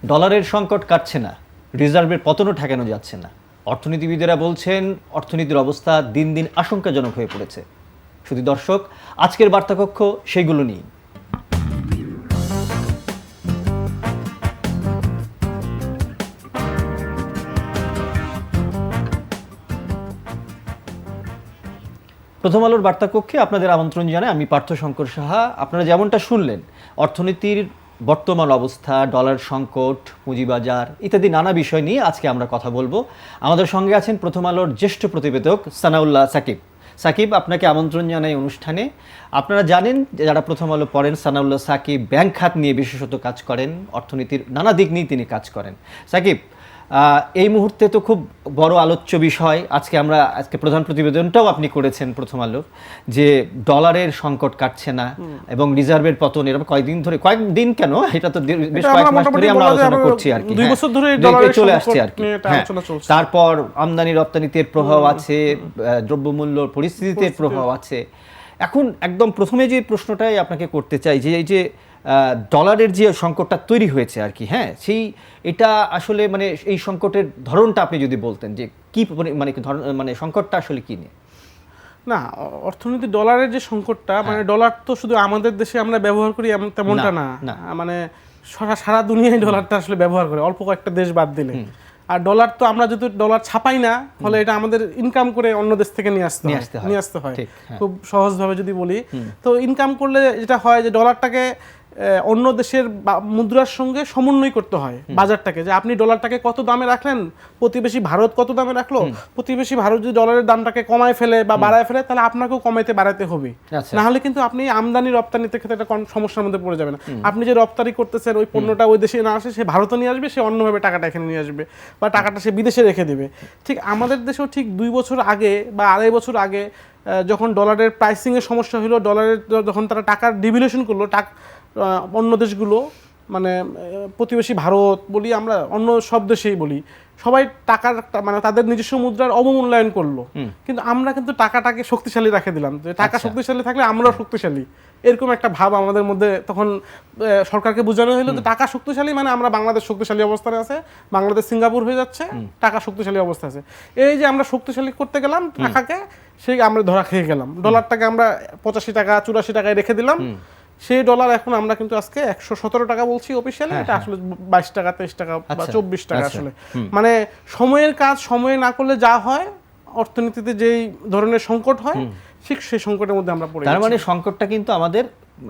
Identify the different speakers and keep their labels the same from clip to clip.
Speaker 1: ডলারের সংকট কাটছে না, রিজার্ভের পতনও ঠেকানো যাচ্ছে না। অর্থনীতিবিদেরা বলছেন অর্থনীতির অবস্থা দিন দিন আশঙ্কাজনক হয়ে পড়েছে। শুধু দর্শক, আজকের বার্তাকক্ষ সেইগুলো নিয়ে। প্রথম আলোর বার্তাকক্ষে আপনাদের আমন্ত্রণ জানাই, আমি পার্থ শঙ্কর সাহা। আপনারা যেমনটা শুনলেন, অর্থনীতির বর্তমান অবস্থা, ডলার সংকট, পুঁজিবাজার ইত্যাদি নানা বিষয় নিয়ে আজকে আমরা কথা বলবো। আমাদের সঙ্গে আছেন প্রথম আলোর জ্যেষ্ঠ প্রতিবেদক সানাউল্লাহ সাকিব। সাকিব, আপনাকে আমন্ত্রণ জানাই অনুষ্ঠানে। আপনারা জানেন, যারা প্রথম আলো পড়েন, সানাউল্লাহ সাকিব ব্যাংক খাত নিয়ে বিশেষত কাজ করেন, অর্থনীতির নানা দিক নিয়ে তিনি কাজ করেন। সাকিব, এই মুহূর্তে তো খুব বড় আলোচ্য বিষয়, আজকে প্রধান প্রতিবেদনটাও আপনি করেছেন প্রথম আলোর, যে ডলারের সংকট কাটছে না এবং রিজার্ভের পতন। এরকম কয়েকদিন কেন, এটা তো বেশ কয়েক মাস ধরে আমরা আলোচনা করছি আর কি,
Speaker 2: 2 বছর ধরে
Speaker 1: চলে আসছে আর কি। তারপর আমদানি রপ্তানিতে প্রভাব আছে, দ্রব্যমূল্য পরিস্থিতিতে প্রভাব আছে। এখন একদম প্রথমে যে প্রশ্নটাই আপনাকে করতে চাই, যে এই যে ডলারের যে সংকটটা তৈরি হয়েছে আর কি, এটা আসলে মানে এই সংকটের ধরনটা আপনি যদি বলতেন, যে কি মানে সংকটটা আসলে কি নিয়ে?
Speaker 2: না, অর্থনীতি ডলারের যে সংকটটা, মানে ডলার তো শুধু আমাদের দেশে আমরা ব্যবহার করি তেমনটা না, মানে সারা দুনিয়ায় ডলারটা আসলে ব্যবহার করে, অল্প কয়েকটা দেশ বাদ দিলে। আর ডলার তো আমরা যদি ডলার ছাপাই না, ফলে এটা আমাদের ইনকাম করে অন্য দেশ থেকে নিয়ে আসতে হয়। খুব সহজভাবে যদি বলি, তো ইনকাম করলে যেটা হয় যে ডলারটাকে অন্য দেশের মুদ্রার সঙ্গে সমন্বয় করতে হয় বাজারটাকে, যে আপনি ডলারটাকে কত দামে রাখলেন, প্রতিবেশী ভারত কত দামে রাখলো, প্রতিবেশী ভারত যদি ডলারের দামটাকে কমায় ফেলে বা বাড়ায় ফেলে, তাহলে আপনাকেও বাড়াতে হবে। না হলে কিন্তু আপনি আমদানি রপ্তানিতে ক্ষেত্রে একটা সমস্যার মধ্যে পড়ে যাবেন। আপনি যে রপ্তানি করতেছেন, ওই পণ্যটা ওই দেশে না আসে, সে ভারতে নিয়ে আসবে, সে অন্যভাবে টাকাটা এখানে নিয়ে আসবে বা টাকাটা সে বিদেশে রেখে দেবে। ঠিক আমাদের দেশেও ঠিক 2 বছর আগে বা 2.5 বছর আগে যখন ডলারের প্রাইসিংয়ের সমস্যা হলো, ডলারের যখন তারা টাকার ডিভ্যালুয়েশন করলো, অন্য দেশগুলো, মানে প্রতিবেশী ভারত বলি আমরা, অন্য সব দেশেই বলি, সবাই টাকার মানে তাদের নিজস্ব মুদ্রার অবমূল্যায়ন করলো। কিন্তু আমরা কিন্তু টাকাটাকে শক্তিশালী রেখে দিলাম, যে টাকা শক্তিশালী থাকলে আমরাও শক্তিশালী, এরকম একটা ভাব আমাদের মধ্যে তখন সরকারকে বোঝানো হলো যে টাকা শক্তিশালী মানে আমরা বাংলাদেশ শক্তিশালী অবস্থানে আছে, বাংলাদেশ সিঙ্গাপুর হয়ে যাচ্ছে, টাকা শক্তিশালী অবস্থা আছে। এই যে আমরা শক্তিশালী করতে গেলাম টাকাকে, সেই আমরা ধরা খেয়ে গেলাম। ডলারটাকে আমরা 85 টাকা 84 টাকায় রেখে দিলাম। সেই ডলার এখন আমরা কিন্তু আজকে 117 টাকা বলছি অফিসিয়ালি, এটা আসলে 22 টাকা 23 টাকা বা 24 টাকা। আসলে মানে সময়ের কাজ সময়ে না করলে যা হয়, অর্থনীতিতে যেই ধরনের সংকট হয়, ঠিক সেই সংকটের মধ্যে আমরা পড়ে গেছি।
Speaker 1: তার মানে সংকটটা কিন্তু আমাদের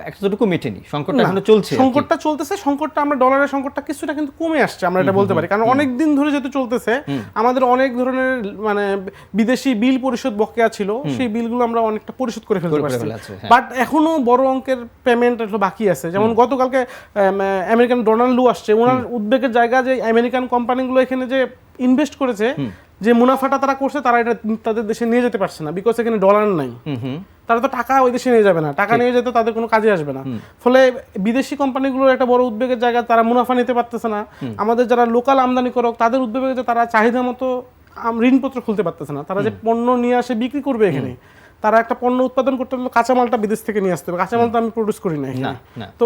Speaker 1: এতটুকু মেটেনি, সংকটটা এখনো চলছে,
Speaker 2: সংকটটা চলতেছে। সংকটটা আমরা ডলারের সংকটটা কিছুটা কিন্তু কমে আসছে, আমরা এটা বলতে পারি, কারণ অনেক দিন ধরে যেহেতু চলতেছে, আমাদের অনেক ধরনের মানে বিদেশি বিল পরিশোধ বকেয়া ছিল, সেই বিলগুলো আমরা অনেকটা পরিশোধ করে ফেলতে পারছি, বাট এখনো বড় অঙ্কের পেমেন্ট বাকি আছে। যেমন গতকালকে আমেরিকান ডোনাল্ড লু আসছে, ওনার উদ্বেগের জায়গা যে আমেরিকান কোম্পানিগুলো এখানে যে ইনভেস্ট করেছে, যে মুনাফাটা তারা করছে, তারা এটা তাদের দেশে নিয়ে যেতে পারছে না, বিকজ এখানে ডলার নাই। তারা তো টাকা ওই দেশে নিয়ে যাবে না, টাকা নিয়ে যেতে তাদের কোনো কাজে আসবে না। ফলে বিদেশি কোম্পানিগুলোর একটা বড় উদ্বেগের জায়গা, তারা মুনাফা নিতে পারতেছে না। আমাদের যারা লোকাল আমদানি করক, তাদের উদ্বেগ যে তারা চাহিদা মতো ঋণপত্র খুলতে পারতেছে না। তারা যে পণ্য নিয়ে আসে বিক্রি করবে এখানে, তারা একটা পণ্য উৎপাদন করতে হলে কাঁচামালটা বিদেশ থেকে নিয়ে আসতে হবে, কাঁচামাল তো আমি প্রডিউস করি না এখানে। তো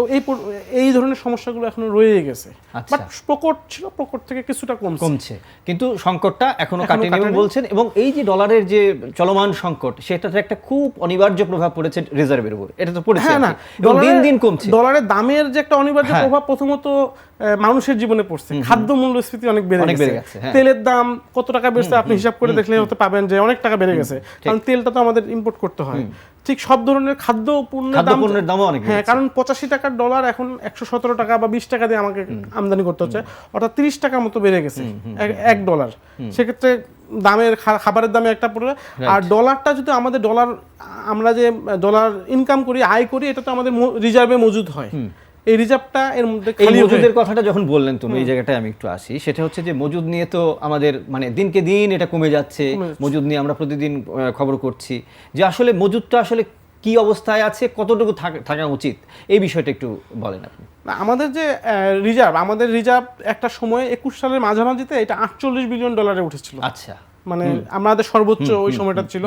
Speaker 2: এই ধরনের সমস্যাগুলো এখনো রয়ে গেছে, বাট প্রকট ছিল, প্রকট থেকে কিছুটা কমছে, কিন্তু সংকটটা এখনো কাটেনি বলছেন। এবং এই যে ডলারের যে চলমান সংকট, সেটাতে একটা খুব অনিবার্য প্রভাব পড়েছে রিজার্ভের উপর, এটা তো পড়েছে না, দিন দিন কমছে। ডলারের দামের যে একটা অনিবার্য প্রভাব প্রথমত মানুষের জীবনে পড়ছে, খাদ্য মূল্যস্ফীতি অনেক বেড়ে গেছে। তেলের দাম কত টাকা বেড়েছে আপনি হিসাব করে দেখলে হতে পাবেন যে অনেক টাকা বেড়ে গেছে, কারণ তেলটা তো আমাদের ইম্পোর্ট করতে হয়। ঠিক সব ধরনের খাদ্য পণ্যের দাম অনেক, হ্যাঁ, কারণ 85 টাকার ডলার এখন 117 টাকা বা 20 টাকা দিয়ে আমাকে আমদানি করতে হচ্ছে, অর্থাৎ 30 টাকার মতো বেড়ে গেছে $1। সেক্ষেত্রে দামের খাবারের দামে একটা পড়ে। আর ডলারটা যদি আমাদের আমরা যে ডলার ইনকাম করি, আয় করি, এটা তো আমাদের রিজার্ভে মজুদ হয়। এই রিজার্ভটা এর মধ্যে
Speaker 1: মজুদের কথাটা যখন বললেন তুমি, এই জায়গাটায় আমি একটু আসি। সেটা হচ্ছে যে মজুদ নিয়ে তো আমাদের মানে দিনকে দিন এটা কমে যাচ্ছে। মজুদ নিয়ে আমরা প্রতিদিন খবর করছি যে আসলে মজুদটা আসলে কি অবস্থায় আছে, কতটুকু থাকা উচিত, এই বিষয়টা একটু বলেন আপনি।
Speaker 2: আমাদের যে রিজার্ভ একটা সময় 21 সালের মাঝামাঝিতে এটা $48 বিলিয়ন উঠেছিল।
Speaker 1: আচ্ছা,
Speaker 2: মানে আমাদের সর্বোচ্চ ওই সময়টা ছিল,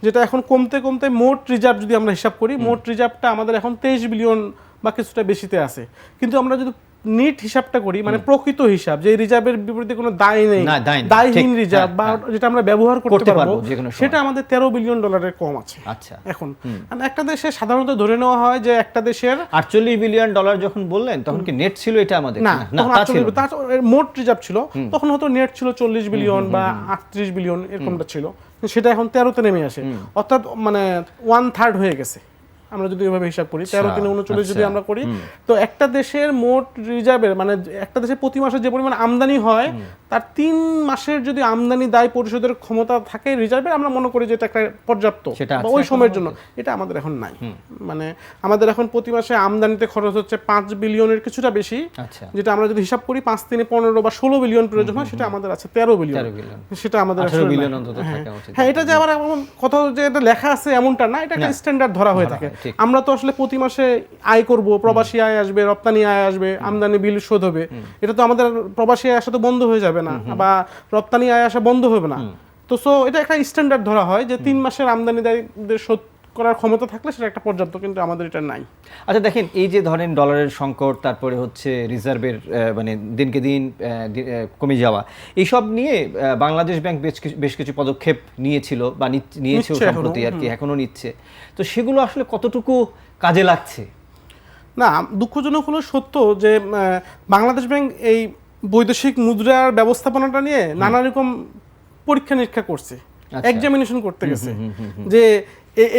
Speaker 2: যেটা এখন কমতে কমতে মোট রিজার্ভ যদি আমরা হিসাব করি, মোট রিজার্ভটা আমাদের এখন 23 বিলিয়ন বা কিছুটা বেশিতে আছে। কিন্তু আমরা যদি নিট হিসাবটা করি, মানে প্রকৃত হিসাব, যে রিজার্ভের বিপরীতে কোনো দায় নেই,
Speaker 1: না, দায় নেই,
Speaker 2: দায়হীন
Speaker 1: ঠিক,
Speaker 2: রিজার্ভ বা যেটা আমরা ব্যবহার করতে পারবো,
Speaker 1: যে কোনো সময়।
Speaker 2: সেটা আমাদের 13 বিলিয়ন ডলারের কম আছে
Speaker 1: আচ্ছা,
Speaker 2: এখন। মানে একটা দেশে সাধারণত ধরে নেওয়া হয় যে একটা দেশের
Speaker 1: 48 বিলিয়ন ডলার যখন বললেন তখন কি নেট ছিল এটা আমাদের?
Speaker 2: না,
Speaker 1: না,
Speaker 2: তখন
Speaker 1: তা ছিল
Speaker 2: 48 তার মোট রিজার্ভ ছিল, তখন হয়তো নেট ছিল 40 বিলিয়ন বা 38 বিলিয়ন এরকমটা ছিল, সেটা এখন 13তে নেমে আসে, অর্থাৎ মানে 1/3 হয়ে গেছে আমরা যদি ওইভাবে হিসাব করি, 13 থেকে 39 যদি আমরা করি। তো একটা দেশের মোট রিজার্ভের মানে একটা দেশের প্রতি মাসে যে পরিমাণ আমদানি হয় তার 3 মাসের যদি আমদানি দায় পরিশোধের ক্ষমতা থাকে রিজার্ভের, আমরা মনে করি যে এটা একটা পর্যাপ্ত বা ওই সময়ের জন্য। এটা আমাদের এখন নাই। মানে আমাদের এখন প্রতি মাসে আমদানিতে খরচ হচ্ছে 5 বিলিয়নের কিছুটা বেশি, যেটা আমরা যদি হিসাব করি 5 3 15 বা 16 বিলিয়ন প্রয়োজন হয়, সেটা আমাদের আছে 13 বিলিয়ন। সেটা আমাদের
Speaker 1: 18 বিলিয়ন অন্তত থাকা উচিত।
Speaker 2: হ্যাঁ, এটা যে আবার কোথাও যে এটা লেখা আছে এমনটা না, এটা একটা স্ট্যান্ডার্ড ধরা হয়ে থাকে। আমরা তো আসলে প্রতি মাসে আয় করব, প্রবাসী আয় আসবে, রপ্তানি আয় আসবে, আমদানি বিল শোধ হবে, এটা তো আমাদের প্রবাসী আয় আসা তো বন্ধ হয়ে যাবে না বা রপ্তানি আয় আসা বন্ধ হবে না। তো এটা একটা স্ট্যান্ডার্ড ধরা হয় যে 3 মাসের আমদানি দায়দের শোধ করার ক্ষমতা থাকলে সেটা একটা পর্যাপ্ত, কিন্তু আমাদের এটা নাই।
Speaker 1: আচ্ছা দেখেন, এই যে ধরেন ডলারের সংকট, তারপরে হচ্ছে রিজার্ভের মানে দিনকে দিন কমে যাওয়া, এইসব নিয়ে বাংলাদেশ ব্যাংক বেশ কিছু পদক্ষেপ নিয়েছিল বা নিয়েছে সম্প্রতি আর কি, এখনো নিচ্ছে। তো সেগুলো আসলে কতটুকু কাজে লাগছে?
Speaker 2: না, দুঃখজনক হলো সত্য যে বাংলাদেশ ব্যাংক এই বৈদেশিক মুদ্রার ব্যবস্থাপনাটা নিয়ে নানা রকম পরীক্ষা নিরীক্ষা করছে, এক্সামিনেশন করতে গেছে, যে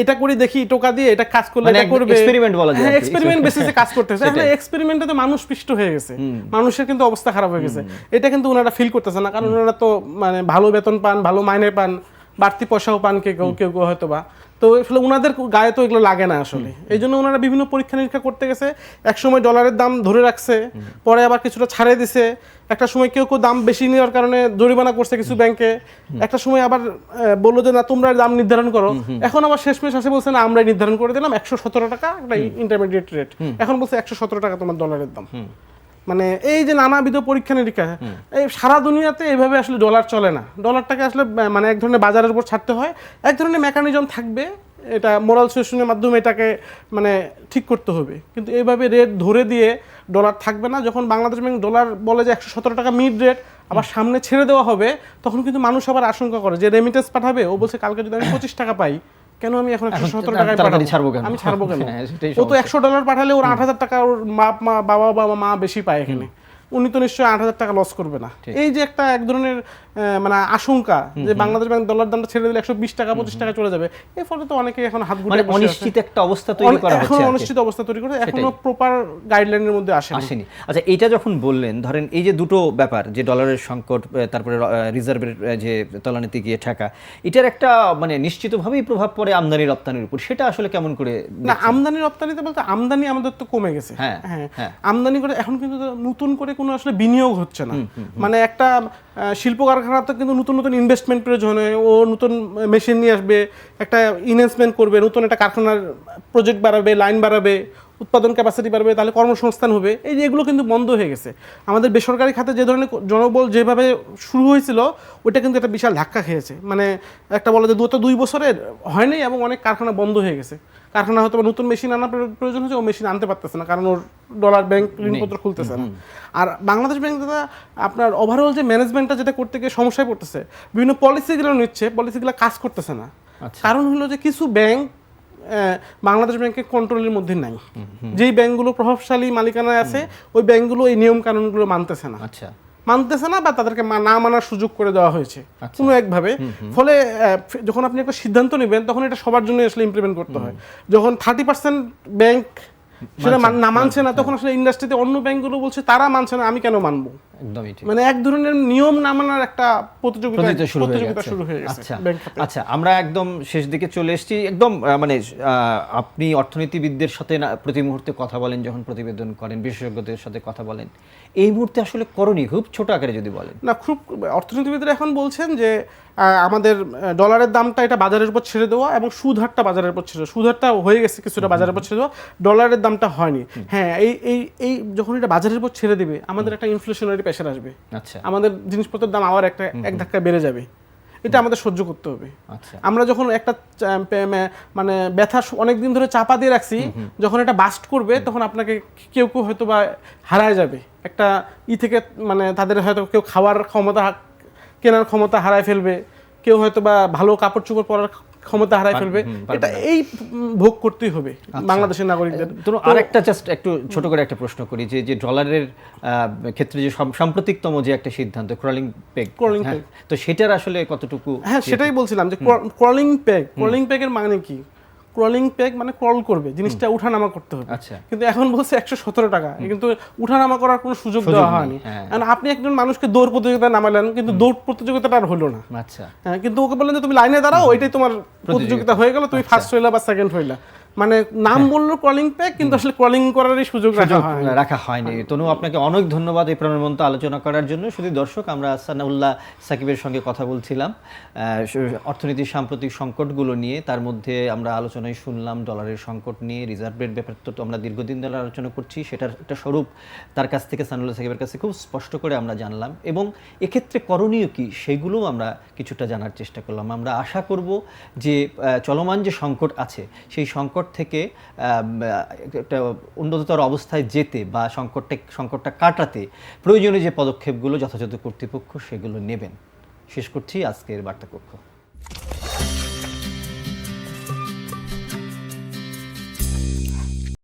Speaker 2: এটা করে দেখি টোকা দিয়ে এটা কাজ করলে এটা করবে,
Speaker 1: এক্সপেরিমেন্ট বলা যায়,
Speaker 2: এক্সপেরিমেন্ট বেসিসে কাজ করতেছে। আসলে এক্সপেরিমেন্টে তো মানুষ পিষ্ট হয়ে গেছে, মানুষের কিন্তু অবস্থা খারাপ হয়ে গেছে। এটা কিন্তু ওনারা ফিল করতেছে না, কারণ ওনারা তো মানে ভালো বেতন পান, ভালো মাইনে পান, বাড়তি পয়সাও পান কেউ কেউ হয়তো বা, তো আসলে ওনাদের গায়ে তো এগুলো লাগে না আসলে। এই জন্য ওনারা বিভিন্ন পরীক্ষা নিরীক্ষা করতে গেছে। একসময় ডলারের দাম ধরে রাখছে, পরে আবার কিছুটা ছাড়ে দিছে, একটা সময় কেউ দাম বেশি নেওয়ার কারণে জরিমানা করছে কিছু ব্যাংকে, একটা সময় আবার বললো যে না তোমরা দাম নির্ধারণ করো, এখন আবার শেষমেশ আসে বলছে না আমরাই নির্ধারণ করে দিলাম 117 টাকা একটা ইন্টারমিডিয়েট রেট, এখন বলছে 117 টাকা তোমার ডলারের দাম। মানে এই যে নানাবিধ পরীক্ষা নিরীক্ষা, এই সারা দুনিয়াতে এইভাবে আসলে ডলার চলে না। ডলারটাকে আসলে মানে এক ধরনের বাজারের উপর ছাড়তে হয়, এক ধরনের মেকানিজম থাকবে, এটা মোরাল সুয়েশনের মাধ্যমে এটাকে মানে ঠিক করতে হবে, কিন্তু এইভাবে রেট ধরে দিয়ে ডলার থাকবে না। যখন বাংলাদেশ ব্যাংক ডলার বলে যে 117 টাকা মিড রেট, আবার সামনে ছেড়ে দেওয়া হবে, তখন কিন্তু মানুষ আবার আশঙ্কা করে যে রেমিটেন্স পাঠাবে, ও বলছে কালকে যদি আমি 25 টাকা পাই, কেন আমি এখন 117 টাকায় পাঠাবো, আমি ছাড়বো কেন? ও তো $100 পাঠালে ওর 8,000 টাকা ওর বাবা মা বেশি পায় এখানে, উনি তো নিশ্চয়ই 8,000 টাকা লস করবে না। এই যে একটা এক ধরনের মানে আশঙ্কা যে বাংলাদেশ ব্যাংক ডলার দামটা ছেড়ে দিলে 120 টাকা 25 টাকা চলে যাবে, এর ফলে তো অনেকে এখন হাত গুটিয়ে বসে আছে।
Speaker 1: অনিশ্চিত একটা অবস্থা তৈরি করা হচ্ছে,
Speaker 2: এখন অনিশ্চিত অবস্থা তৈরি করে, এখনো প্রপার গাইডলাইনের মধ্যে আসেনি।
Speaker 1: আচ্ছা, এইটা যখন বললেন, ধরেন এই যে দুটো ব্যাপার, যে ডলারের সংকট, তারপরে রিজার্ভের যে তলানিতে গিয়ে ঠাকা, এটার একটা মানে নিশ্চিতভাবেই প্রভাব পড়ে আমদানি রপ্তানির উপর, সেটা আসলে কেমন করে?
Speaker 2: না, আমদানি রপ্তানিতে বলতে আমদানি আমাদের তো কমে গেছে, হ্যাঁ, আমদানি করে এখন কিন্তু নতুন করে কোনো আসলে বিনিয়োগ হচ্ছে না। মানে একটা শিল্প কারখানা তো কিন্তু নতুন নতুন ইনভেস্টমেন্ট প্রয়োজন হয়, ও নতুন মেশিন নিয়ে আসবে, একটা ইনভেস্টমেন্ট করবে, নতুন একটা কারখানার প্রজেক্ট বাড়াবে, লাইন বাড়াবে, উৎপাদন ক্যাপাসিটি বাড়বে, তাহলে কর্মসংস্থান হবে। এই যে এগুলো কিন্তু বন্ধ হয়ে গেছে। আমাদের বেসরকারি খাতে যে ধরনের জনবল যেভাবে শুরু হয়েছিল, ওইটা কিন্তু একটা বিশাল ধাক্কা খেয়েছে। মানে একটা বলা যায় 2 বছরের হয়নি এবং অনেক কারখানা বন্ধ হয়ে গেছে। কারখানা হয়তো নতুন মেশিন আনার প্রয়োজন হচ্ছে, ও মেশিন আনতে পারতেছে না, কারণ ওর ডলার ব্যাংক ঋণপত্র খুলতেছে না। আর বাংলাদেশ ব্যাংক দাদা আপনার ওভারঅল যে ম্যানেজমেন্টটা যেটা করতে গিয়ে সমস্যায় পড়তেছে, বিভিন্ন পলিসিগুলো নিচ্ছে, পলিসিগুলো কাজ করতেছে না। কারণ হলো যে কিছু ব্যাংক বাংলাদেশ ব্যাংকের কন্ট্রোলের মধ্যে নাই। যেই ব্যাংকগুলো প্রভাবশালী মালিকানায় আছে, ওই ব্যাংকগুলো এই নিয়ম কানুনগুলো মানতেছে না বা তাদেরকে না মানার সুযোগ করে দেওয়া হয়েছে কোনো একভাবে। ফলে যখন আপনি একটা সিদ্ধান্ত নেবেন, তখন এটা সবার জন্য আসলে ইমপ্লিমেন্ট করতে হয়। যখন 30% ব্যাংক সেটা না মানছে না, তখন আসলে ইন্ডাস্ট্রিতে অন্য ব্যাংকগুলো বলছে তারা মানছে না, আমি কেন মানবো? মানে এক ধরনের নিয়ম না মানার একটা প্রতিযোগিতা শুরু হয়ে গেছে।
Speaker 1: আচ্ছা, আমরা একদম শেষ দিকে চলে এসেছি। একদম মানে আপনি অর্থনীতিবিদদের সাথে প্রতি মুহূর্তে কথা বলেন, যখন প্রতিবেদন করেন, বিশেষজ্ঞদের সাথে কথা বলেন, এই মুহূর্তে আসলে করণীয় খুব ছোট আকারে যদি বলেন।
Speaker 2: না, খুব অর্থনীতিবিদরা এখন বলছেন যে আমাদের ডলারের দামটা এটা বাজারের উপর ছেড়ে দেওয়া এবং সুদ হারটা বাজারের উপর ছেড়ে দেওয়া। সুদ হারটা হয়ে গেছে কিছুটা বাজারের উপর ছেড়ে দেওয়া, ডলারের দামটা হয়নি। হ্যাঁ, এই যখন এটা বাজারের উপর ছেড়ে দেবে, আমাদের একটা ইনফ্লেশনারি প্রেশার আসবে। আমাদের জিনিসপত্রের দাম আবার এক ধাক্কা বেড়ে যাবে। এটা আমাদের সহ্য করতে হবে।
Speaker 1: আচ্ছা
Speaker 2: আমরা যখন একটা মানে ব্যথা অনেক দিন ধরে চাপা দিয়ে রাখছি, যখন এটা বাস্ট করবে তখন আপনাকে কেউ কেউ হয়তো বা হারায় যাবে একটা থেকে, মানে তাদের হয়তো কেউ খাওয়ার ক্ষমতা, কেনার ক্ষমতা হারায় ফেলবে, কেউ হয়তো বা ভালো কাপড় চোপড় পরার ক্ষমতা হারায় ফেলবে। এটা এই ভোগ করতেই হবে বাংলাদেশের নাগরিকদের।
Speaker 1: ধরুন আরেকটা জাস্ট একটু ছোট করে একটা প্রশ্ন করি, যে ডলারের ক্ষেত্রে যে সাম্প্রতিকতম যে একটা সিদ্ধান্ত ক্রলিং পেগ, তো সেটার আসলে কতটুকু?
Speaker 2: হ্যাঁ, সেটাই বলছিলাম যে ক্রলিং পেগের মানে কি? ক্রলিং পেগ মানে ক্রল করবে, জিনিসটা উঠানামা করতে হবে।
Speaker 1: আচ্ছা,
Speaker 2: কিন্তু এখন বলছে 117 টাকা, কিন্তু উঠানামা করার কোনো সুযোগ দেওয়া হয়নি। কারণ আপনি একজন মানুষকে দৌড় প্রতিযোগিতা নামালেন, কিন্তু দৌড় প্রতিযোগিতাটা আর হলো না।
Speaker 1: আচ্ছা,
Speaker 2: কিন্তু ওকে বললেন যে তুমি লাইনে দাঁড়াও, এটাই তোমার প্রতিযোগিতা হয়ে গেল, তুমি ফার্স্ট হইলা বা সেকেন্ড হইলা। মানে নাম বললো ক্রলিং পেগ, কিন্তু আসলে ক্রলিং করারই সুযোগ
Speaker 1: রাখা হয়নি। তনু, আপনাকে অনেক ধন্যবাদ এই প্রাণবন্ত আলোচনা করার জন্য। শুধু দর্শক, আমরা সানাউল্লাহ সাকিবের সঙ্গে কথা বলছিলাম অর্থনীতির সাম্প্রতিক সংকটগুলো নিয়ে। তার মধ্যে আমরা আলোচনায় শুনলাম ডলারের সংকট নিয়ে, রিজার্ভের ব্যাপার তো আমরা দীর্ঘদিন ধরে আলোচনা করছি, সেটার একটা স্বরূপ তার কাছ থেকে, সানাউল্লাহ সাকিবের কাছে খুব স্পষ্ট করে আমরা জানলাম, এবং এক্ষেত্রে করণীয় কি সেগুলোও আমরা কিছুটা জানার চেষ্টা করলাম। আমরা আশা করব যে চলমান যে সংকট আছে সেই সংকট থেকে একটা উন্নততর অবস্থায় যেতে বা সংকটটা কাটাতে প্রয়োজনীয় যে পদক্ষেপগুলো যথাযথ কর্তৃপক্ষ সেগুলো নেবেন। শেষ করছি আজকের বার্তা কক্ষ।